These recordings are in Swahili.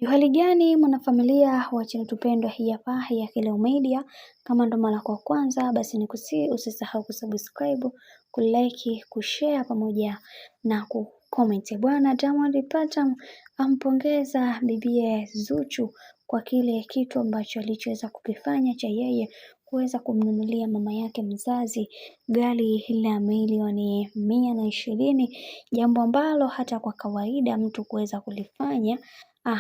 Hali gani mwanafamilia wa channel tupendwa hii hapa ya Kileo Media. Kama ndo mara kwa kwanza basi nikusii usisahau kusubscribe, kulike, kushare pamoja na kucomment. Bwana Diamond Platnumz ampongeza bibie Zuchu kwa kile kitu ambacho alichoweza kukifanya cha yeye kuweza kumnunulia mama yake mzazi gari la milioni 120, jambo ambalo hata kwa kawaida mtu kuweza kulifanya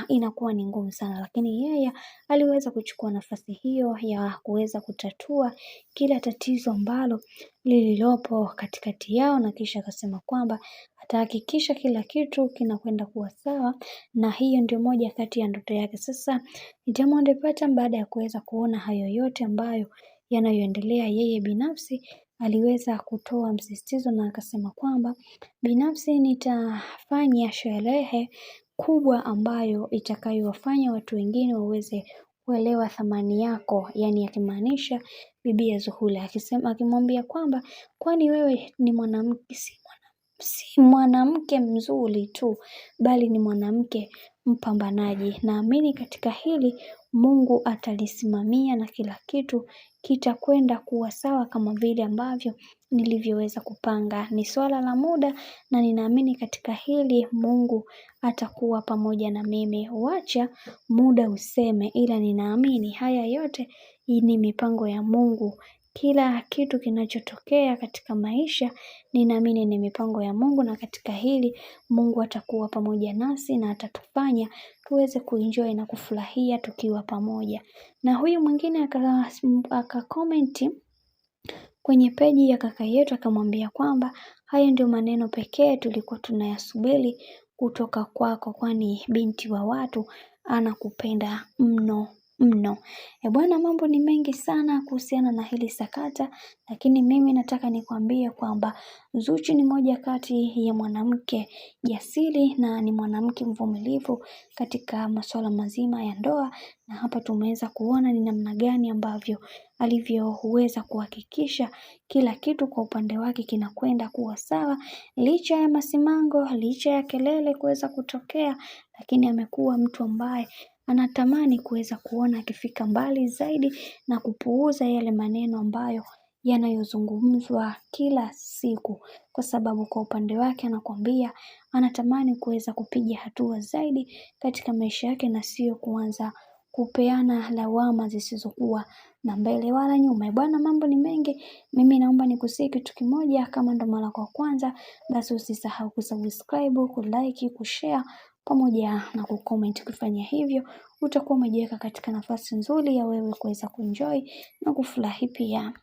inakuwa ni ngumu sana, lakini yeye aliweza kuchukua nafasi hiyo ya kuweza kutatua kila tatizo ambalo lililopo katikati yao, na kisha akasema kwamba atahakikisha kila kitu kinakwenda kuwa sawa, na hiyo ndio moja kati ya ndoto yake. Sasa Diamond Platnumz baada ya kuweza kuona hayo yote ambayo yanayoendelea, yeye binafsi aliweza kutoa msisitizo na akasema kwamba binafsi nitafanya sherehe kubwa ambayo itakayowafanya watu wengine waweze kuelewa thamani yako, yani akimaanisha bibi Zuhura, akisema akimwambia kwamba kwani wewe ni mwanamke, si mwanamke mzuri tu bali ni mwanamke mpambanaji. Naamini katika hili Mungu atalisimamia na kila kitu kitakwenda kuwa sawa kama vile ambavyo nilivyoweza kupanga. Ni swala la muda na ninaamini katika hili Mungu atakuwa pamoja na mimi. Wacha muda useme, ila ninaamini haya yote ni mipango ya Mungu. Kila kitu kinachotokea katika maisha ninaamini ni mipango ya Mungu, na katika hili Mungu atakuwa pamoja nasi na atatufanya tuweze kuenjoy na kufurahia tukiwa pamoja. Na huyu mwingine akakomenti kwenye peji ya kaka yetu akamwambia kwamba haya ndio maneno pekee tulikuwa tunayasubiri kutoka kwako, kwani binti wa watu anakupenda mno mno. Bwana, mambo ni mengi sana kuhusiana na hili sakata, lakini mimi nataka nikwambie kwamba Zuchu ni moja kati ya mwanamke jasiri na ni mwanamke mvumilivu katika masuala mazima ya ndoa, na hapa tumeweza kuona ni namna gani ambavyo alivyoweza kuhakikisha kila kitu kwa upande wake kinakwenda kuwa sawa, licha ya masimango, licha ya kelele kuweza kutokea, lakini amekuwa mtu ambaye anatamani kuweza kuona akifika mbali zaidi na kupuuza yale maneno ambayo yanayozungumzwa kila siku, kwa sababu kwa upande wake anakuambia anatamani kuweza kupiga hatua zaidi katika maisha yake na sio kuanza kupeana lawama zisizokuwa na mbele wala nyuma. Bwana, mambo ni mengi, mimi naomba nikusihi kitu kimoja. Kama ndo mara kwa kwanza basi usisahau kusubscribe, kulike, kushare pamoja na kucomment. Kufanya hivyo utakuwa umejiweka katika nafasi nzuri ya wewe kuweza kuenjoy na kufurahi pia.